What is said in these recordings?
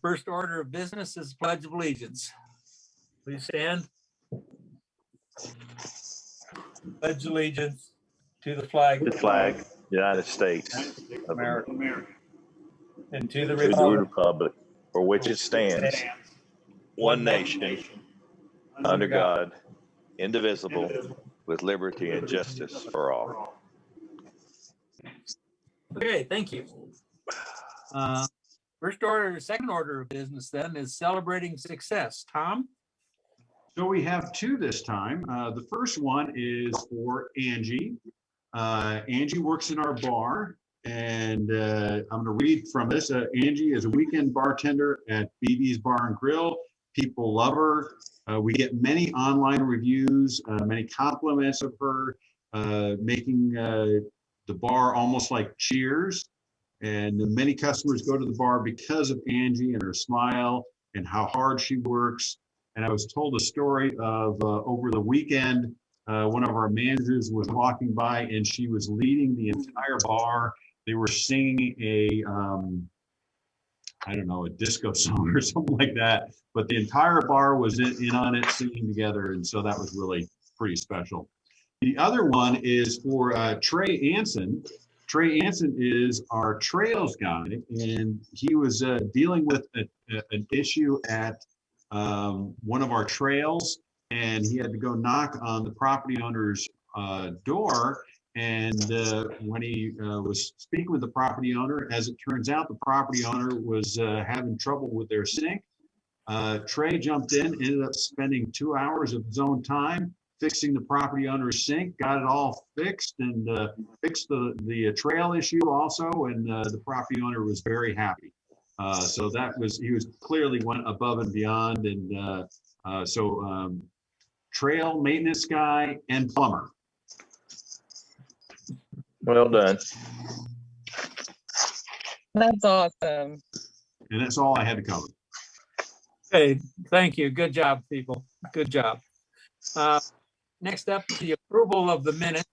First order of business is Pledge of Allegiance. Please stand. Pledge allegiance to the flag United States of America, and to the to the republic republic for which it stands, one nation, under God, indivisible, with liberty and justice for all. Okay, thank you. Second order of business then is celebrating success. Tom? So we have two this time. The first one is for Angie. Angie works in our bar, and I'm going to read from this. Angie is a weekend bartender at BB's Bar and Grill. People love her. We get many online reviews, many compliments of her, making the bar almost like Cheers. And many customers go to the bar because of Angie and her smile and how hard she works. And I was told a story of over the weekend, one of our managers was walking by and she was leading the entire bar. They were singing a, I don't know, a disco song or something like that. But the entire bar was in on it, singing together. And so that was really pretty special. The other one is for Trey Anson. Trey Anson is our trails guy, and he was dealing with an issue at one of our trails, and he had to go knock on the property owner's door. And when he was speaking with the property owner, as it turns out, the property owner was having trouble with their sink. Trey jumped in, ended up spending 2 hours of his own time fixing the property owner's sink, got it all fixed, and fixed the trail issue also, and the property owner was very happy. So he was clearly went above and beyond, and trail maintenance guy and plumber. Well done. That's awesome. And that's all I had to cover. Okay, thank you. Good job, people. Good job. Next up, the approval of the minutes,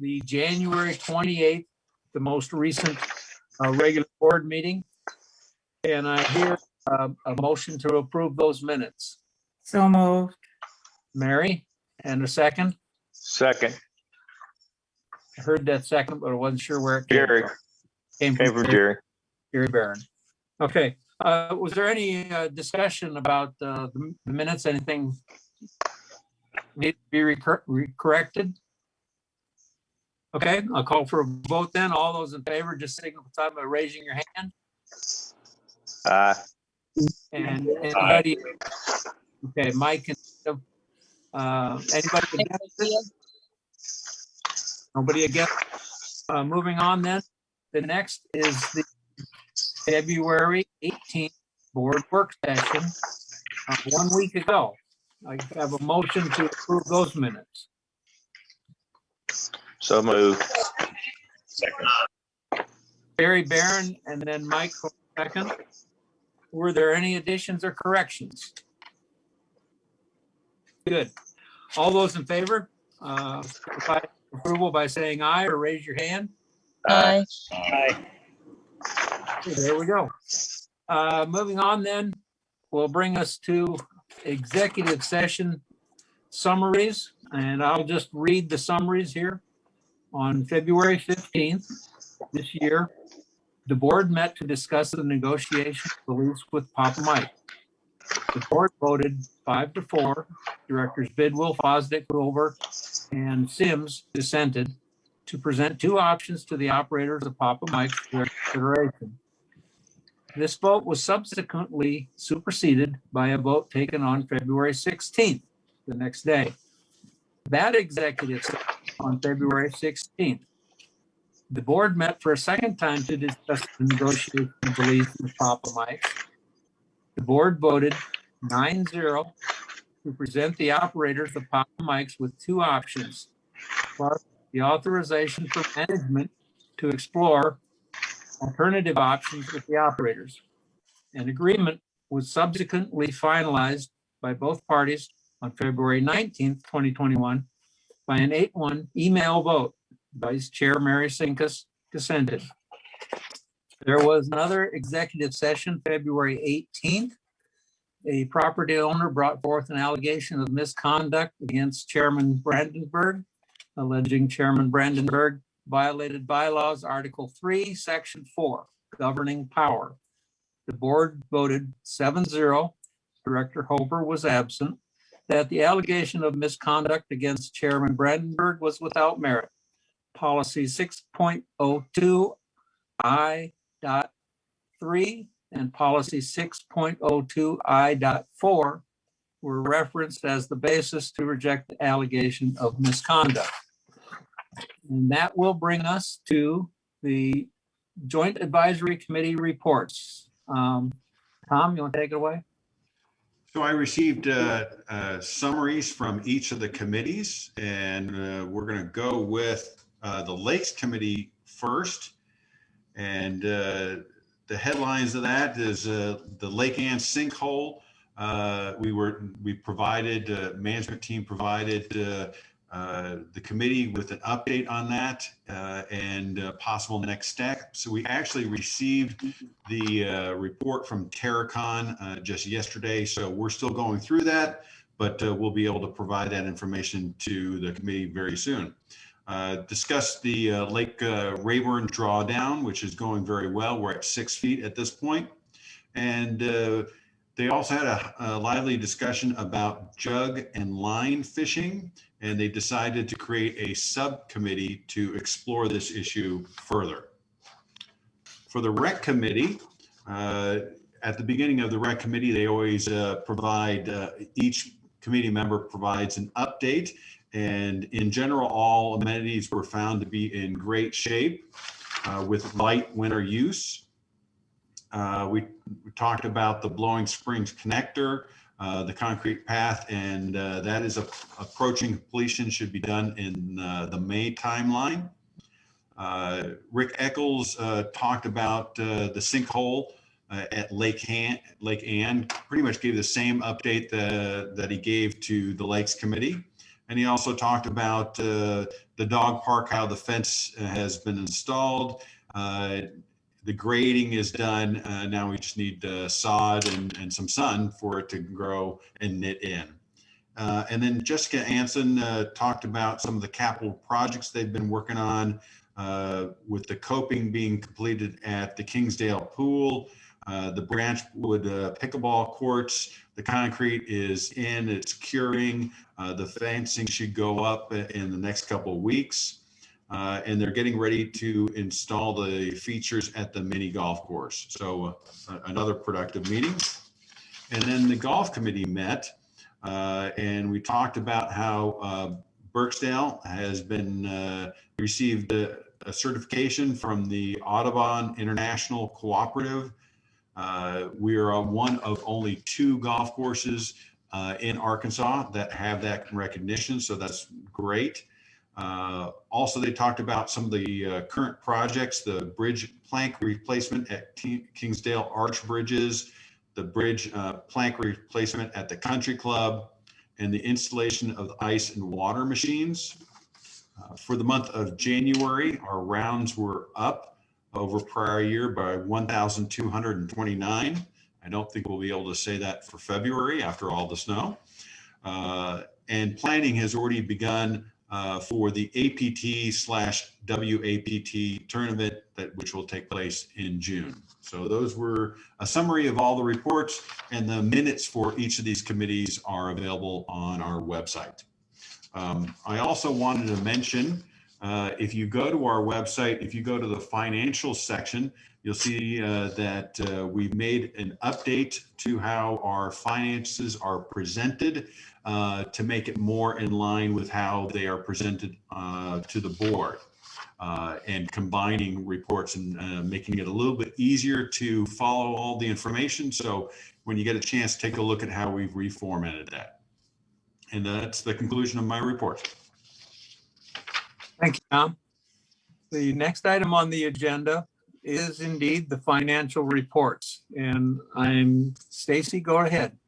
the January 28th, the most recent regular board meeting. And I hear a motion to approve those minutes. So moved. Mary, and a second? Second, I heard that second, but I wasn't sure where it Jerry. came Came from Jerry. Jerry Barron. Okay, was there any discussion about the minutes, anything need to be corrected? Okay, I'll call for a vote then. All those in favor, just signify by raising your hand. Aye. And anybody, okay, Mike, anybody against? Nobody against? Moving on then, the next is the February 18th board work session, 1 week ago. I have a motion to approve those minutes. So moved. Second. Barry Barron and then Mike for a second. Were there any additions or corrections? Good. All those in favor, approval by saying aye or raise your hand. Aye. Aye. Okay, there we go. Moving on then, will bring us to executive session summaries, and I'll just read the summaries here. On February 15th this year, the board met to discuss the negotiation of the lease with Papa Mike. The board voted 5-4. Directors Bidwell, Fosdick, Grover, and Sims dissented to present two options to the operators of Papa Mike's for their consideration. This vote was subsequently superseded by a vote taken on February 16th, the next day. That executive session on February 16th, the board met for a second time to discuss the negotiation of the lease with Papa Mike's. The board voted 9-0 to present the operators of Papa Mike's with two options, plus the authorization for management to explore alternative options with the operators. An agreement was subsequently finalized by both parties on February 19th, 2021 by an 8-1 email vote. Vice Chair Mary Sinkus dissented. There was another executive session, February 18th. A property owner brought forth an allegation of misconduct against Chairman Brandenburg, alleging Chairman Brandenburg violated bylaws, Article 3, Section 4, governing power. The board voted 7-0. Director Hober was absent, that the allegation of misconduct against Chairman Brandenburg was without merit. Policy 6.02 I.3 and policy 6.02 I.4 were referenced as the basis to reject the allegation of misconduct. And that will bring us to the Joint Advisory Committee reports. Tom, you want to take it away? So I received summaries from each of the committees, and we're going to go with the Lakes Committee first. And the headlines of that is the Lake Ann sinkhole. We provided, management team provided the committee with an update on that and possible next step. So we actually received the report from Terracon just yesterday. So we're still going through that, but we'll be able to provide that information to the committee very soon. Discussed the Lake Rayburn drawdown, which is going very well. We're at 6 feet at this point. And they also had a lively discussion about jug and line fishing, and they decided to create a subcommittee to explore this issue further. For the Rec Committee, at the beginning of the Rec Committee, they always provide, each committee member provides an update. And in general, all amenities were found to be in great shape with light winter use. We talked about the Blowing Springs connector, the concrete path, and that is approaching completion, should be done in the May timeline. Rick Eccles talked about the sinkhole at Lake Ann, pretty much gave the same update that he gave to the Lakes Committee. And he also talked about the dog park, how the fence has been installed. The grading is done. Now we just need sod and some sun for it to grow and knit in. And then Jessica Anson talked about some of the capital projects they've been working on with the coping being completed at the Kingsdale Pool, the Branchwood pickleball courts. The concrete is in, it's curing. The fencing should go up in the next couple of weeks. And they're getting ready to install the features at the mini golf course. So another productive meeting. And then the golf committee met and we talked about how Birksdale has been received a certification from the Audubon International Cooperative. We are one of only 2 golf courses in Arkansas that have that recognition, so that's great. Also, they talked about some of the current projects, the bridge plank replacement at Kingsdale Arch Bridges, the bridge plank replacement at the Country Club, and the installation of the ice and water machines. For the month of January, our rounds were up over prior year by 1,229. I don't think we'll be able to say that for February after all the snow. And planning has already begun for the APT/WAPT tournament which will take place in June. So those were a summary of all the reports, and the minutes for each of these committees are available on our website. I also wanted to mention, if you go to our website, if you go to the financial section, you'll see that we've made an update to how our finances are presented to make it more in line with how they are presented to the board, and combining reports and making it a little bit easier to follow all the information. So when you get a chance, take a look at how we've reformatted that. And that's the conclusion of my report. Thank you, Tom. The next item on the agenda is indeed the financial reports. And Stacy, go ahead.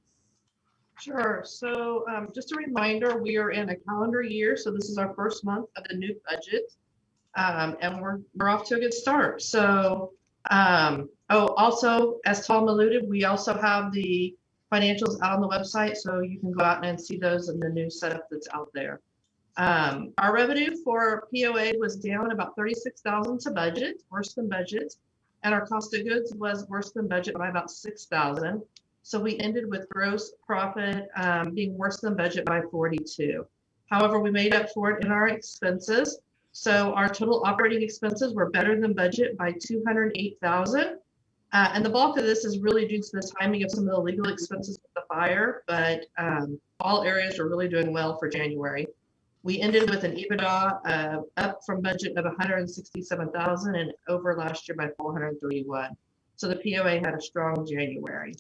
Sure. So just a reminder, we are in a calendar year. So this is our first month of the new budget. And we're off to a good start. So Also, as Tom alluded, we also have the financials out on the website, so you can go out and see those in the new setup that's out there. Our revenue for POA was down about 36,000 to budget, worse than budget, and our cost of goods was worse than budget by about 6,000. So we ended with gross profit being worse than budget by 42. However, we made up for it in our expenses. So our total operating expenses were better than budget by 208,000. And the bulk of this is really due to the timing of some of the legal expenses with the fire, but all areas are really doing well for January. We ended with an EBITDA up from budget of 167,000 and over last year by 431. So the POA had a strong January.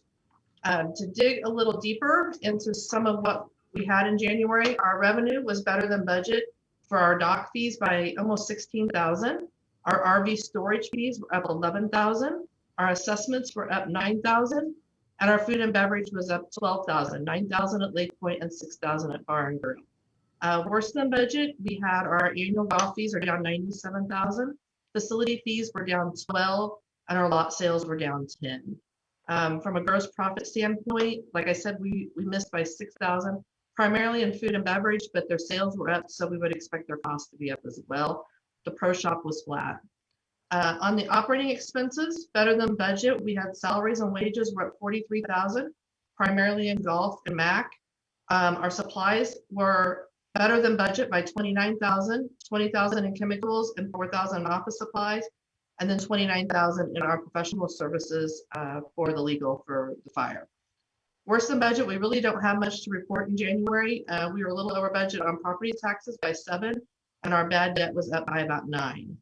To dig a little deeper into some of what we had in January, our revenue was better than budget for our dock fees by almost 16,000. Our RV storage fees were up 11,000. Our assessments were up 9,000, and our food and beverage was up 12,000, 9,000 at Lake Point and 6,000 at Bar and Grill. Worse than budget, we had our annual golf fees are down 97,000. Facility fees were down 12, and our lot sales were down 10. From a gross profit standpoint, like I said, we missed by 6,000, primarily in food and beverage, but their sales were up, so we would expect their costs to be up as well. The pro shop was flat. On the operating expenses, better than budget, we had salaries and wages were at 43,000, primarily in golf and Mac. Our supplies were better than budget by 29,000, 20,000 in chemicals and 4,000 in office supplies, and then 29,000 in our professional services for the legal for the fire. Worse than budget, we really don't have much to report in January. We were a little over budget on property taxes by 7, and our bad debt was up by about 9.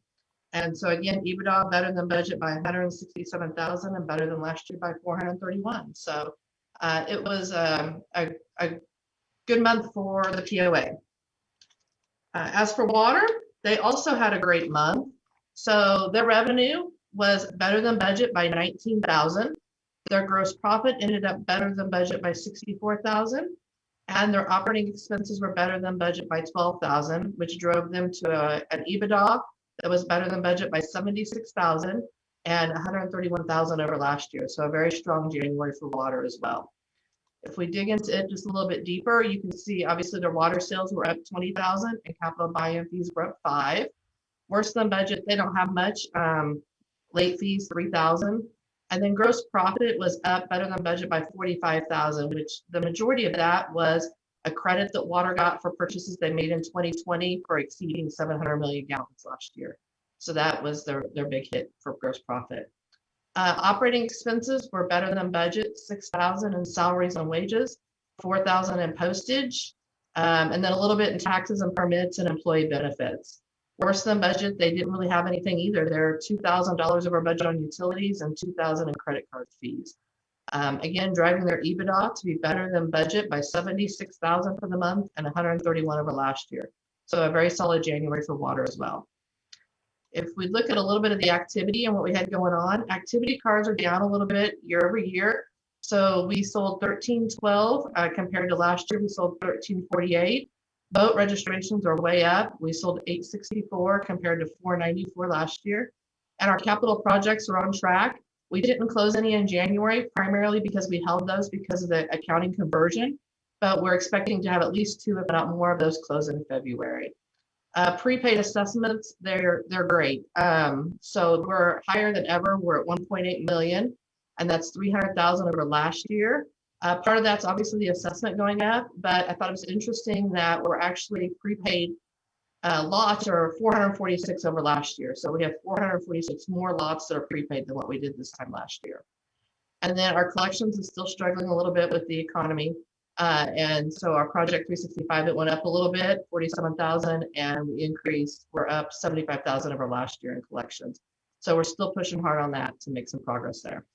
And so again, EBITDA better than budget by 167,000 and better than last year by 431. So it was a good month for the POA. As for water, they also had a great month. So their revenue was better than budget by 19,000. Their gross profit ended up better than budget by 64,000. And their operating expenses were better than budget by 12,000, which drove them to an EBITDA that was better than budget by 76,000 and 131,000 over last year. So a very strong January for water as well. If we dig into it just a little bit deeper, you can see obviously their water sales were up 20,000 and capital buy-in fees were up 5. Worse than budget, they don't have much. Late fees 3,000. And then gross profit was up better than budget by 45,000, which the majority of that was a credit that water got for purchases they made in 2020 for exceeding 700 million gallons last year. So that was their big hit for gross profit. Operating expenses were better than budget, 6,000 in salaries and wages, 4,000 in postage, and then a little bit in taxes and permits and employee benefits. Worse than budget, they didn't really have anything either. They're $2,000 over budget on utilities and 2,000 in credit card fees. Again, driving their EBITDA to be better than budget by 76,000 for the month and 131 over last year. So a very solid January for water as well. If we look at a little bit of the activity and what we had going on, activity cards are down a little bit year over year. So we sold 1312 compared to last year, we sold 1348. Boat registrations are way up. We sold 864 compared to 494 last year. And our capital projects are on track. We didn't close any in January, primarily because we held those because of the accounting conversion, but we're expecting to have at least 2, if not more, of those close in February. Prepaid assessments, they're great. So we're higher than ever. We're at 1.8 million, and that's 300,000 over last year. Part of that's obviously the assessment going up, but I thought it was interesting that we're actually prepaid lots are 446 over last year. So we have 446 more lots that are prepaid than what we did this time last year. And then our collections is still struggling a little bit with the economy. And so our project 365, it went up a little bit, 47,000, and we increased, we're up 75,000 over last year in collections. So we're still pushing hard on that to make some progress there.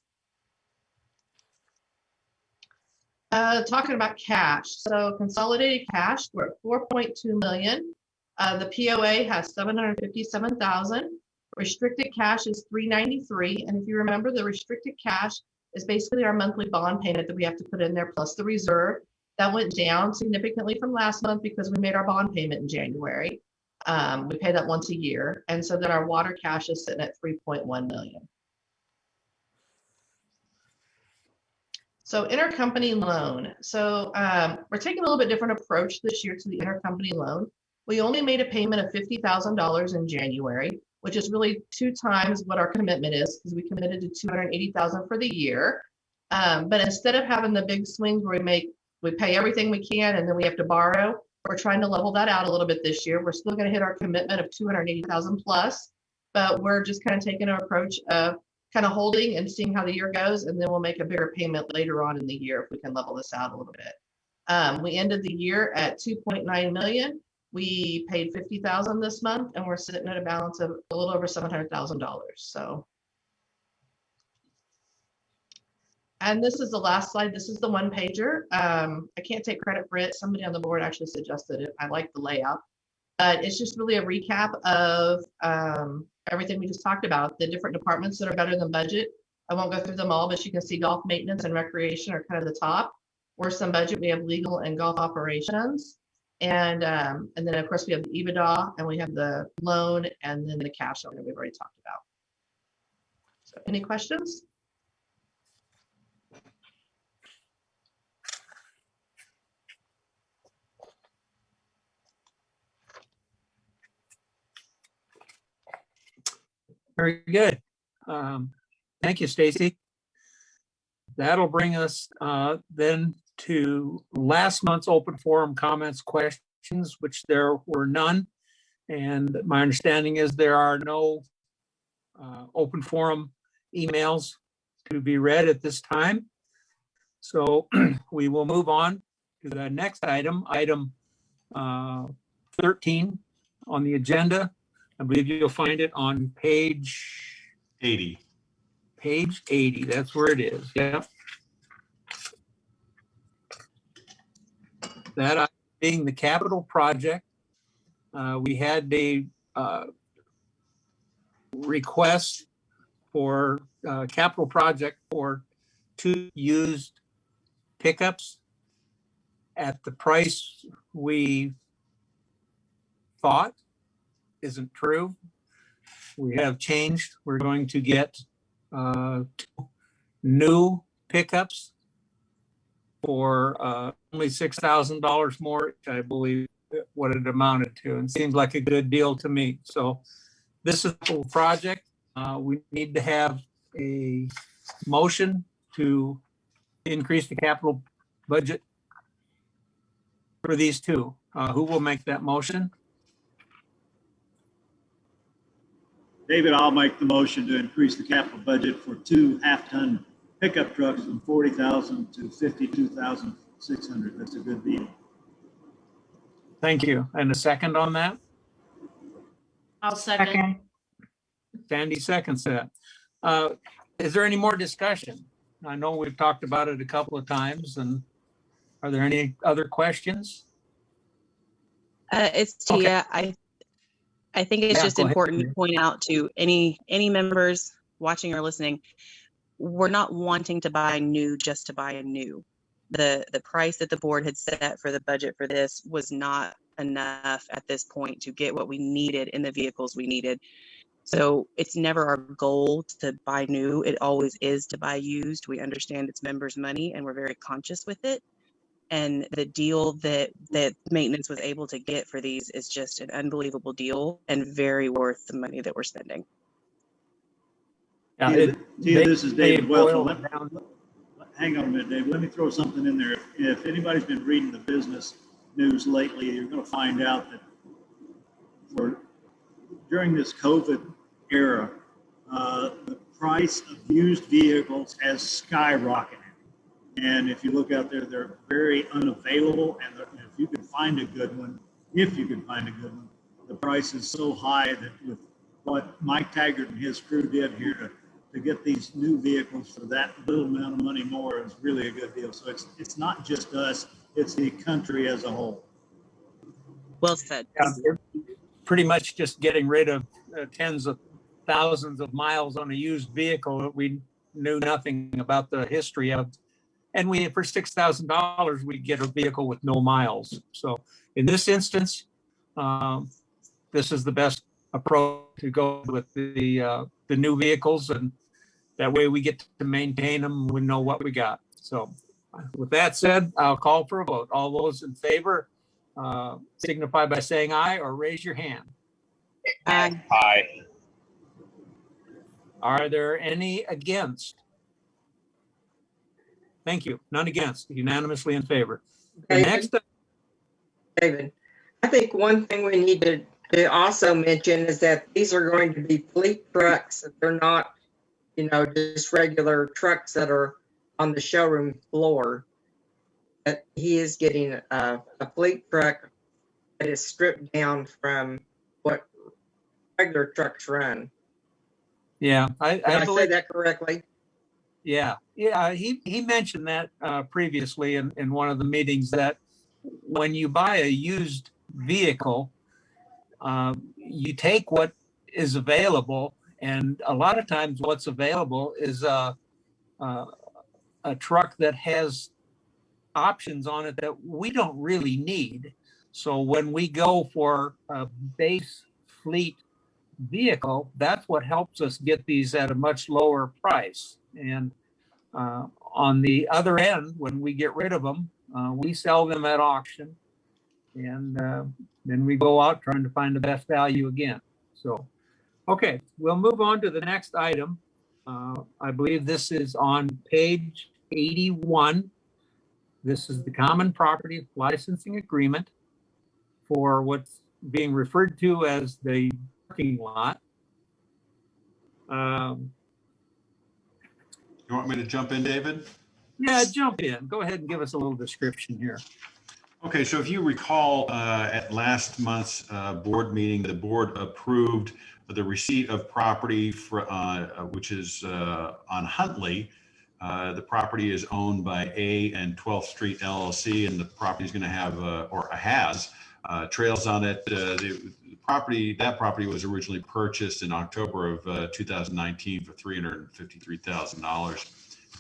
Talking about cash. So consolidated cash, we're at 4.2 million. The POA has 757,000. Restricted cash is 393. And if you remember, the restricted cash is basically our monthly bond payment that we have to put in there plus the reserve. That went down significantly from last month because we made our bond payment in January. We pay that once a year. And so then our water cash is sitting at 3.1 million. So intercompany loan. So we're taking a little bit different approach this year to the intercompany loan. We only made a payment of $50,000 in January, which is really 2 times what our commitment is, because we committed to $280,000 for the year. But instead of having the big swings where we pay everything we can and then we have to borrow, we're trying to level that out a little bit this year. We're still going to hit our commitment of 280,000 plus, but we're just kind of taking an approach of kind of holding and seeing how the year goes, and then we'll make a bigger payment later on in the year if we can level this out a little bit. We ended the year at 2.9 million. We paid 50,000 this month, and we're sitting at a balance of a little over $700,000. So, and this is the last slide. This is the one pager. I can't take credit for it. Somebody on the board actually suggested it. I like the layout, but it's just really a recap of everything we just talked about, the different departments that are better than budget. I won't go through them all, but you can see golf maintenance and recreation are kind of the top. Worse than budget, we have legal and golf operations. And then of course we have the EBITDA, and we have the loan, and then the cash on that we've already talked about. So any questions? Very good. Thank you, Stacy. That'll bring us then to last month's open forum comments, questions, which there were none. And my understanding is there are no open forum emails to be read at this time. So we will move on to the next item, item 13 on the agenda. I believe you'll find it on page 80. Page 80, that's where it is. Yep. That being the capital project, we had a request for capital project for 2 used pickups at the price we thought isn't true. We have changed. We're going to get 2 new pickups for only $6,000 more, which I believe what it amounted to, and seems like a good deal to me. So this is a project. We need to have a motion to increase the capital budget for these 2. Who will make that motion? David, I'll make the motion to increase the capital budget for 2 half-ton pickup trucks from 40,000 to 52,600. That's a good deal. Thank you. And a second on that? I'll second. Sandy seconds that. Is there any more discussion? I know we've talked about it a couple of times, and are there any other questions? It's Tia. Okay. I think it's just important to point out to any members watching or listening, we're not wanting to buy new just to buy a new. The price that the board had set for the budget for this was not enough at this point to get what we needed in the vehicles we needed. So it's never our goal to buy new. It always is to buy used. We understand it's members' money and we're very conscious with it. And the deal that maintenance was able to get for these is just an unbelievable deal and very worth the money that we're spending. Tia, this is David Welch. Hang on a minute, Dave. Let me throw something in there. If anybody's been reading the business news lately, you're going to find out that during this COVID era, the price of used vehicles has skyrocketed. And if you look out there, they're very unavailable. And if you can find a good one, the price is so high that with what Mike Taggart and his crew did here to get these new vehicles for that little amount of money more is really a good deal. So it's not just us, it's the country as a whole. Well said. Yeah, pretty much just getting rid of tens of thousands of miles on a used vehicle that we knew nothing about the history of. And for $6,000, we get a vehicle with no miles. So in this instance, this is the best approach to go with the new vehicles, and that way we get to maintain them. We know what we got. So with that said, I'll call for a vote. All those in favor signify by saying aye or raise your hand. Aye. Aye. Are there any against? Thank you. None against. Unanimously in favor. The David? next, David, I think one thing we need to also mention is that these are going to be fleet trucks. They're not, just regular trucks that are on the showroom floor. That he is getting a fleet truck that is stripped down from what regular trucks run. yeah, Did I say believe that correctly? Yeah, he mentioned that previously in one of the meetings, that when you buy a used vehicle, you take what is available, and a lot of times what's available is a truck that has options on it that we don't really need. So when we go for a base fleet vehicle, that's what helps us get these at a much lower price. And on the other end, when we get rid of them, we sell them at auction, and then we go out trying to find the best value again. So, okay, we'll move on to the next item. I believe this is on page 81. This is the common property licensing agreement for what's being referred to as the parking lot. You want me to jump in, David? Yeah, jump in. Go ahead and give us a little description here. Okay, so if you recall, at last month's board meeting, the board approved the receipt of property for, which is on Huntley. The property is owned by A and 12th Street LLC, and the property is going to have, or has, trails on it. That property was originally purchased in October of 2019 for $353,000.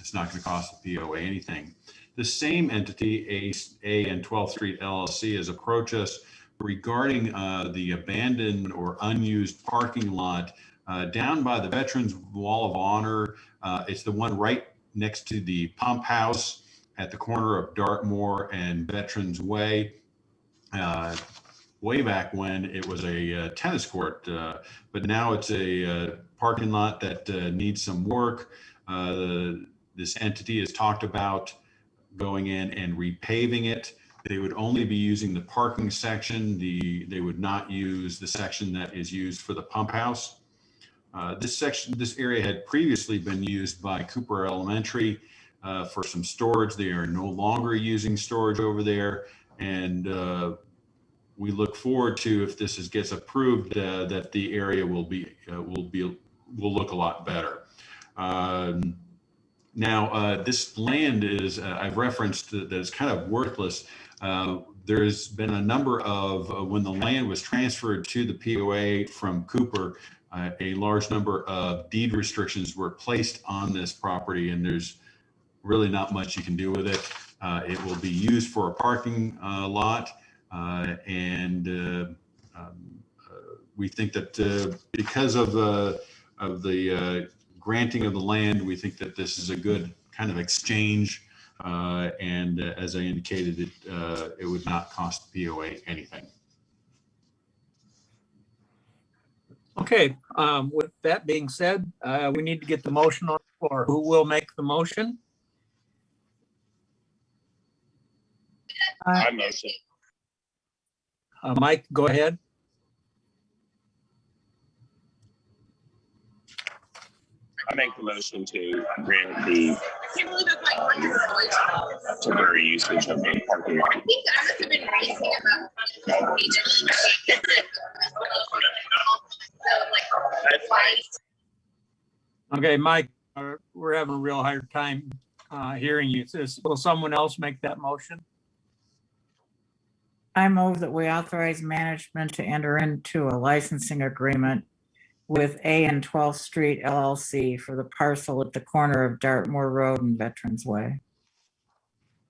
It's not going to cost the POA anything. The same entity, A and 12th Street LLC, has approached us regarding the abandoned or unused parking lot down by the Veterans Wall of Honor. It's the one right next to the pump house at the corner of Dartmoor and Veterans Way. Way back when it was a tennis court, but now it's a parking lot that needs some work. This entity has talked about going in and repaving it. They would only be using the parking section. They would not use the section that is used for the pump house. This area had previously been used by Cooper Elementary for some storage. They are no longer using storage over there, and we look forward to, if this gets approved, that the area will look a lot better. Now, this land is, I've referenced that it's kind of worthless. There's been a number of, when the land was transferred to the POA from Cooper, a large number of deed restrictions were placed on this property, and there's really not much you can do with it. It will be used for a parking lot, and we think that because of the granting of the land, we think that this is a good kind of exchange, and as I indicated, it would not cost the POA anything. Okay, with that being said, we need to get the motion on the floor. Who will make the motion? I motion. Mike, go ahead. I make the motion to grant the temporary usage of the parking lot. Okay, Mike, we're having a real hard time hearing you. Will someone else make that motion? I move that we authorize management to enter into a licensing agreement with A and 12th Street LLC for the parcel at the corner of Dartmoor Road and Veterans Way.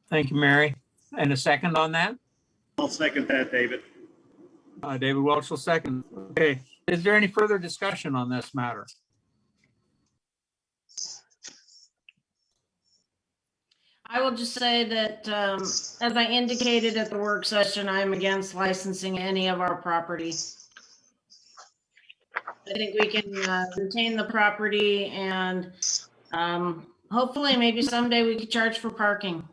Thank you, Mary. And a second on that? I'll second that, David. David Welch will second. Okay, is there any further discussion on this matter? I will just say that, as I indicated at the work session, I'm against licensing any of our property. I think we can retain the property and hopefully maybe someday we could charge for parking.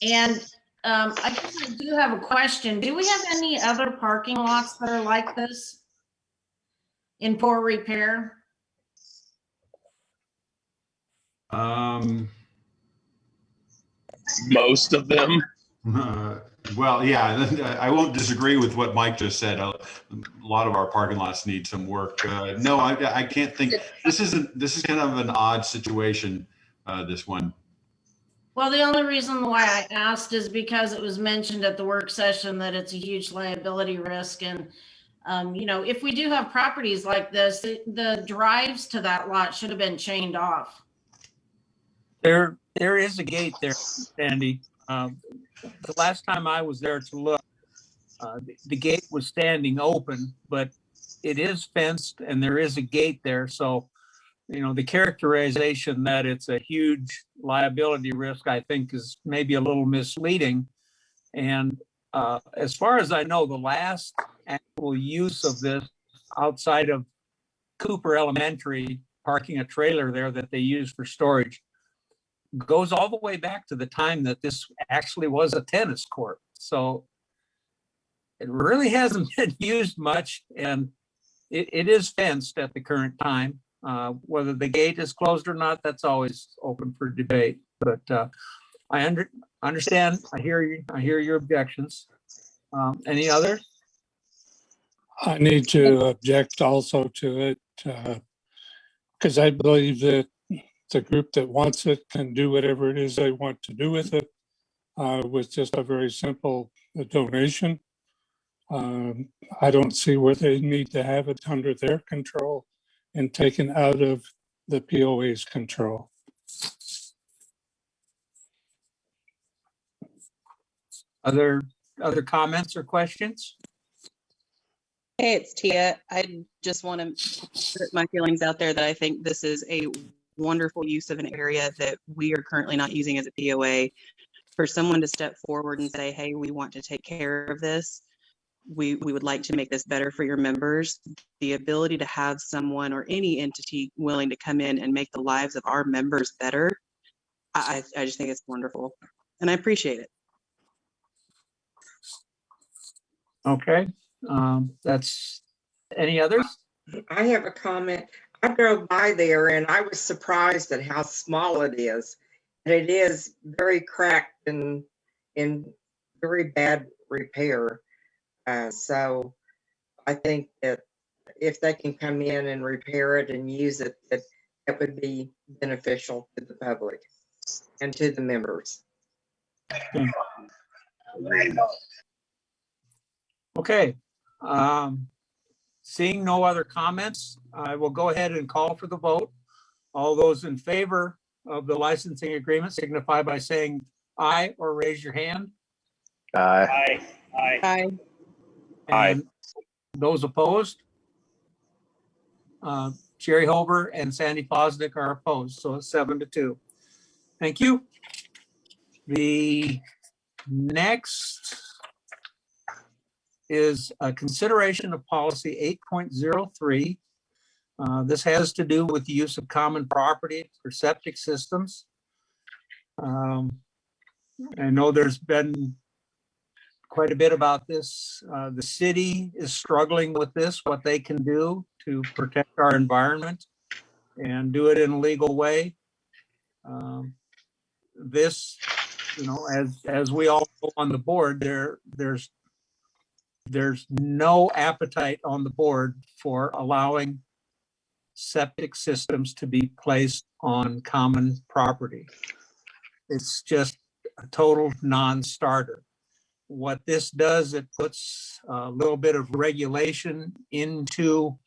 And I guess I do have a question. Do we have any other parking lots that are like this in poor repair? Most of them. Well, yeah, I won't disagree with what Mike just said. A lot of our parking lots need some work. No, I can't think. This is kind of an odd situation. This one. Well, the only reason why I asked is because it was mentioned at the work session that it's a huge liability risk. And, you know, if we do have properties like this, the drives to that lot should have been chained off. There is a gate there, Sandy. The last time I was there to look, the gate was standing open, but it is fenced and there is a gate there. So, you know, the characterization that it's a huge liability risk, I think, is maybe a little misleading. And as far as I know, the last actual use of this outside of Cooper Elementary, parking a trailer there that they use for storage, goes all the way back to the time that this actually was a tennis court. So it really hasn't been used much, and it is fenced at the current time. Whether the gate is closed or not, that's always open for debate. But I understand. I hear you. I hear your objections. Any others? I need to object also to it because I believe that the group that wants it can do whatever it is they want to do with it with just a very simple donation. I don't see where they need to have it under their control and taken out of the POA's control. Other comments or questions? Hey, it's Tia. I just want to put my feelings out there that I think this is a wonderful use of an area that we are currently not using as a POA. For someone to step forward and say, hey, we want to take care of this. We would like to make this better for your members. The ability to have someone or any entity willing to come in and make the lives of our members better, I just think it's wonderful. And I appreciate it. Okay. That's any others? I have a comment. I drove by there and I was surprised at how small it is. And it is very cracked and in very bad repair. So I think that if they can come in and repair it and use it, that would be beneficial to the public and to the members. Okay. Seeing no other comments, I will go ahead and call for the vote. All those in favor of the licensing agreement signify by saying aye or raise your hand. Aye. Aye. Aye. And those opposed? Jerry Holber and Sandy Posnick are opposed, so it's 7-2. Thank you. The next is a consideration of policy 8.03. This has to do with the use of common property for septic systems. I know there's been quite a bit about this. The city is struggling with this, what they can do to protect our environment and do it in a legal way. This, you know, as we all know on the board, there's no appetite on the board for allowing septic systems to be placed on common property. It's just a total non-starter. What this does, it puts a little bit of regulation into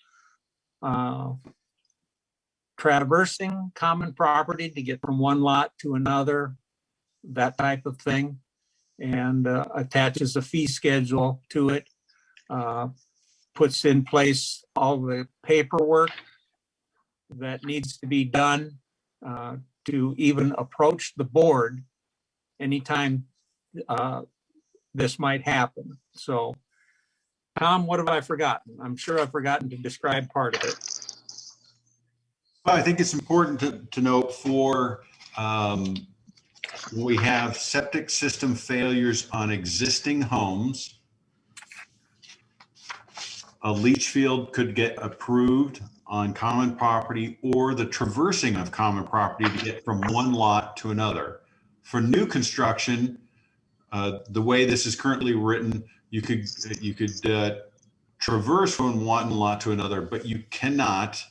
traversing common property to get from one lot to another, that type of thing, and attaches a fee schedule to it, puts in place all the paperwork that needs to be done to even approach the board anytime this might happen. So, Tom, what have I forgotten? I'm sure I've forgotten to describe part of it. Well, I think it's important to note for we have septic system failures on existing homes. A leach field could get approved on common property or the traversing of common property to get from one lot to another. For new construction, the way this is currently written, you could traverse from one lot to another, but you cannot,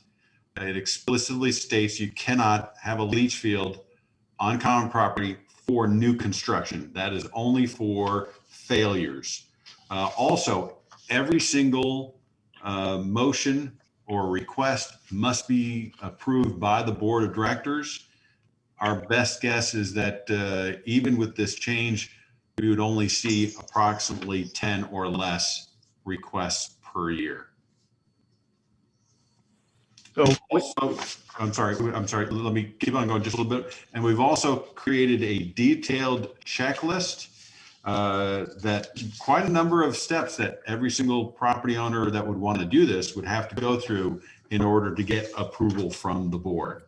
it explicitly states you cannot have a leach field on common property for new construction. That is only for failures. Also, every single motion or request must be approved by the board of directors. Our best guess is that even with this change, we would only see approximately 10 or less requests per year. So also, I'm sorry, let me keep on going just a little bit. And we've also created a detailed checklist that quite a number of steps that every single property owner that would want to do this would have to go through in order to get approval from the board.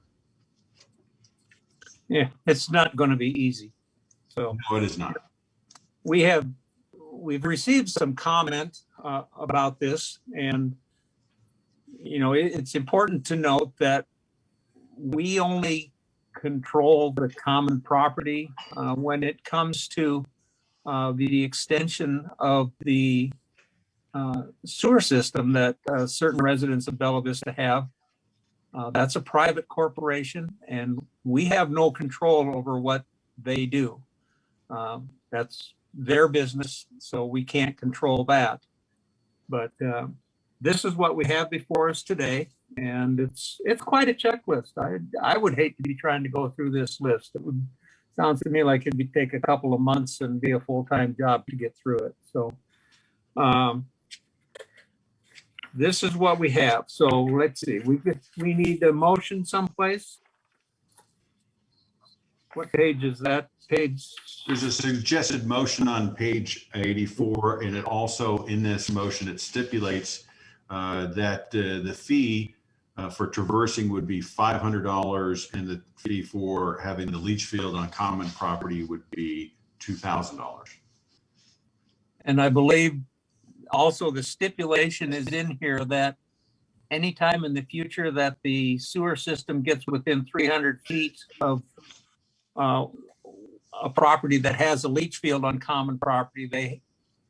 yeah, it's not going to be easy. So no, it is not. We've received some comment about this, and you know, it's important to note that we only control the common property when it comes to the extension of the sewer system that certain residents of Bella Vista have. That's a private corporation, and we have no control over what they do. That's their business, so we can't control that. But this is what we have before us today, and it's quite a checklist. I would hate to be trying to go through this list. It would sounds to me like it'd take a couple of months and be a full-time job to get through it. So this is what we have. So let's see. We need a motion someplace. What page is that? Page. There's a suggested motion on page 84, and it also in this motion it stipulates that the fee for traversing would be $500, and the fee for having the leach field on common property would be $2,000. And I believe also the stipulation is in here that anytime in the future that the sewer system gets within 300 feet of a property that has a leach field on common property,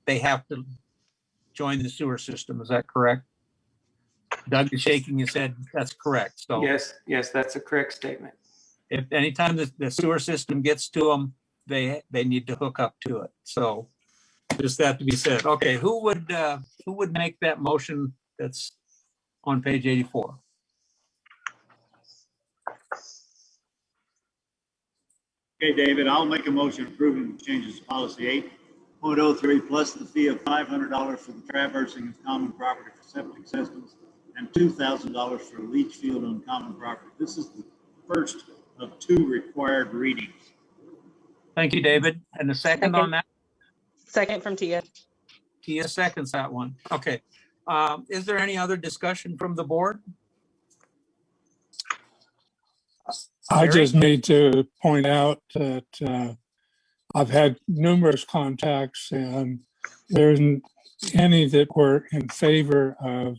they have to join the sewer system. Is that correct? Doug is shaking his head. That's correct. So yes, that's a correct statement. if anytime the sewer system gets to them, they need to hook up to it. So just that to be said. Okay, who would make that motion that's on page 84? Okay, David, I'll make a motion approving the changes to policy 8.03 plus the fee of $500 for the traversing of common property for septic systems and $2,000 for leach field on common property. This is the first of 2 required readings. Thank you, David. And the second on that? Second from Tia. Tia seconds that one. Okay. Is there any other discussion from the board? I just need to point out that I've had numerous contacts, and there isn't any that were in favor of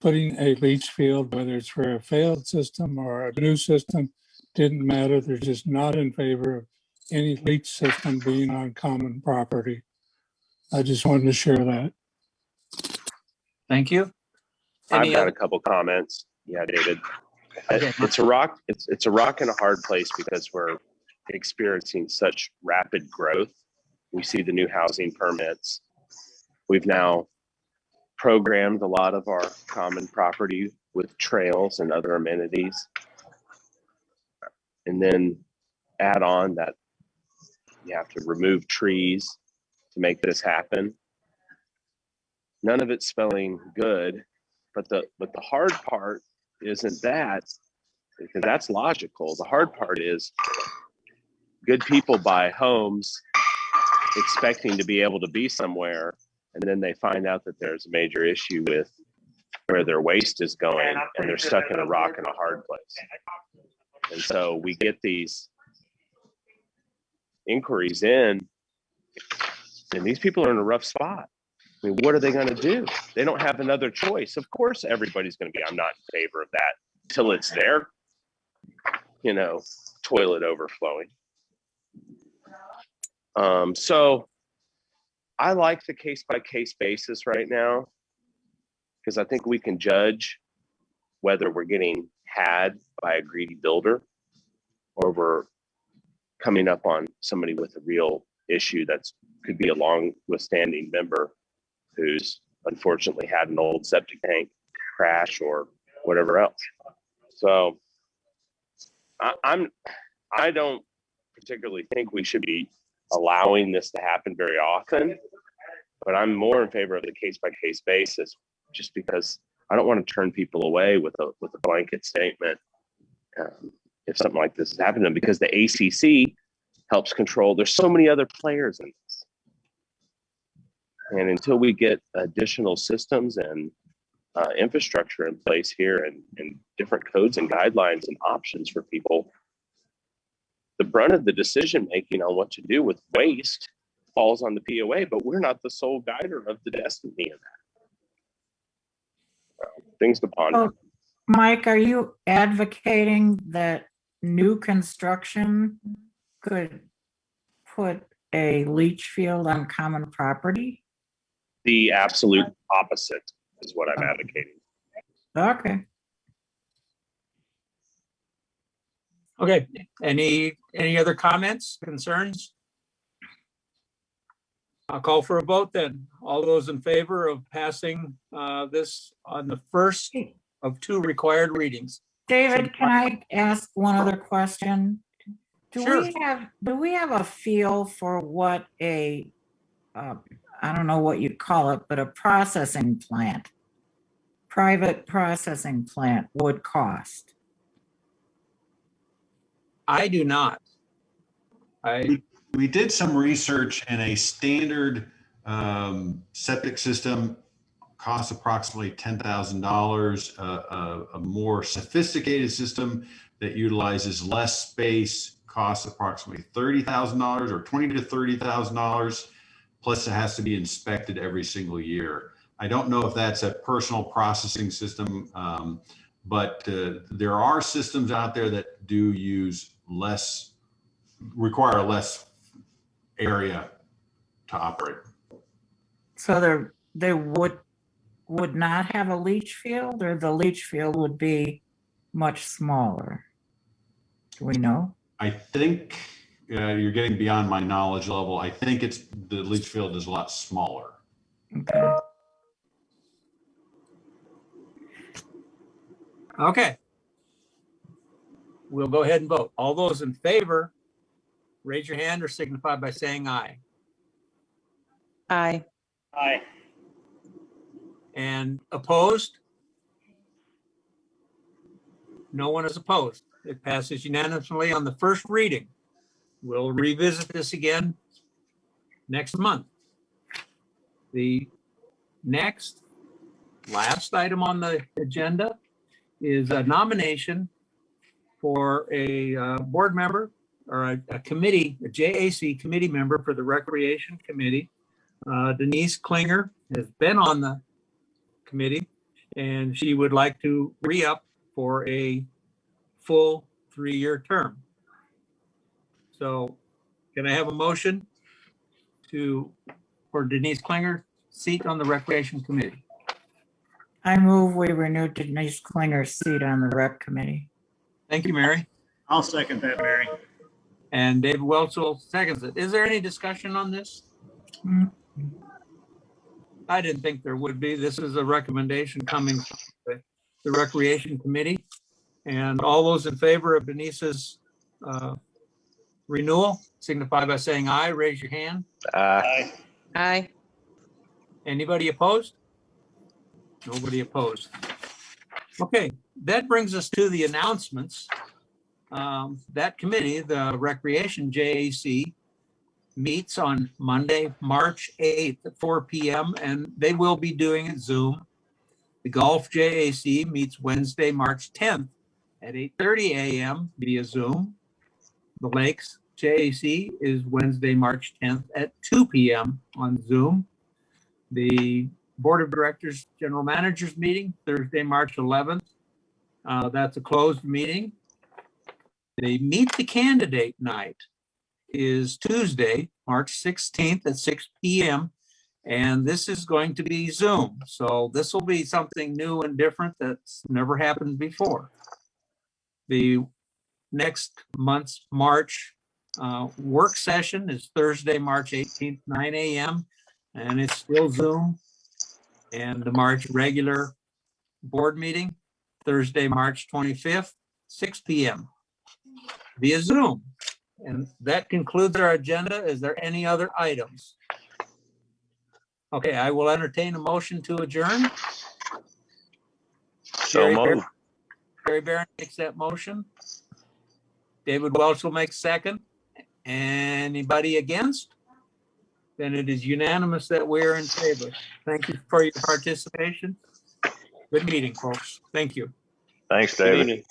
putting a leach field, whether it's for a failed system or a new system, didn't matter. They're just not in favor of any leach system being on common property. I just wanted to share that. Thank you. I've got a couple comments. Yeah, David. Okay. It's a rock and a hard place because we're experiencing such rapid growth. We see the new housing permits. We've now programmed a lot of our common property with trails and other amenities. And then add on that you have to remove trees to make this happen. None of it's spelling good, but the hard part isn't that. because that's logical. The hard part is good people buy homes expecting to be able to be somewhere, and then they find out that there's a major issue with where their waste is going, and they're stuck in a rock and a hard place. And so we get these inquiries in, and these people are in a rough spot. I mean, what are they going to do? They don't have another choice. Of course, everybody's going to be, I'm not in favor of that till it's there, toilet overflowing. So I like the case-by-case basis right now, because I think we can judge whether we're getting had by a greedy builder or we're coming up on somebody with a real issue that's could be a long withstanding member who's unfortunately had an old septic tank crash or whatever else. So I don't particularly think we should be allowing this to happen very often, but I'm more in favor of the case-by-case basis, just because I don't want to turn people away with a blanket statement if something like this is happening, because the ACC helps control. There's so many other players in this, and until we get additional systems and infrastructure in place here and different codes and guidelines and options for people, the brunt of the decision making on what to do with waste falls on the POA, but we're not the sole guider of the destiny of that. Things to ponder. Oh, Mike, are you advocating that new construction could put a leach field on common property? The absolute opposite is what I'm advocating. Okay. Okay, any other comments, concerns? I'll call for a vote then. All those in favor of passing this on the first of two required readings? David, can I ask one other question? Sure. Do we have a feel for what I don't know what you'd call it, but a processing plant, private processing plant would cost? I do not. We did some research, and a standard septic system costs approximately $10,000. A more sophisticated system that utilizes less space costs approximately $30,000 or $20,000 to $30,000. Plus, it has to be inspected every single year. I don't know if that's a personal processing system, but there are systems out there that do require less area to operate. So they would not have a leach field, or the leach field would be much smaller? Do we know? I think you're getting beyond my knowledge level. I think the leach field is a lot smaller. Okay. Okay. We'll go ahead and vote. All those in favor, raise your hand or signify by saying aye. Aye. Aye. And opposed? No one is opposed. It passes unanimously on the first reading. We'll revisit this again next month. The last item on the agenda is a nomination for a board member or a committee, a JAC committee member for the Recreation Committee. Denise Klinger has been on the committee, and she would like to re-up for a full 3-year term. So can I have a motion for Denise Klinger seat on the Recreation Committee? I move we renew Denise Klinger's seat on the Rec Committee. Thank you, Mary. I'll second that, Mary. And David Welchel seconds it. Is there any discussion on this? I didn't think there would be. This is a recommendation coming from the Recreation Committee. And all those in favor of Denise's renewal, signify by saying aye. Raise your hand. Aye. Aye. Anybody opposed? Nobody opposed. Okay, That brings us to the announcements. That committee, the Recreation JAC, meets on Monday, March 8th at 4 p.m. and they will be doing it Zoom. The Golf JAC meets Wednesday, March 10th at 8:30 a.m. via Zoom. The Lakes JAC is Wednesday, March 10th at 2 p.m. on Zoom. The Board of Directors General Managers meeting, Thursday, March 11th. That's a closed meeting. The Meet the Candidate night is Tuesday, March 16th at 6 p.m. And this is going to be Zoom. So this will be something new and different that's never happened before. The next month's March work session is Thursday, March 18th, 9 a.m. And it's still Zoom. And the March regular board meeting, Thursday, March 25th, 6 p.m. via Zoom. And that concludes our agenda. Is there any other items? Okay, I will entertain a motion to adjourn. So moved. Barry Barron makes that motion. David Welch will make second. Anybody against? Then it is unanimous that we're in favor. Thank you for your participation. Good meeting, folks. Thank you. Thanks, Good David. evening.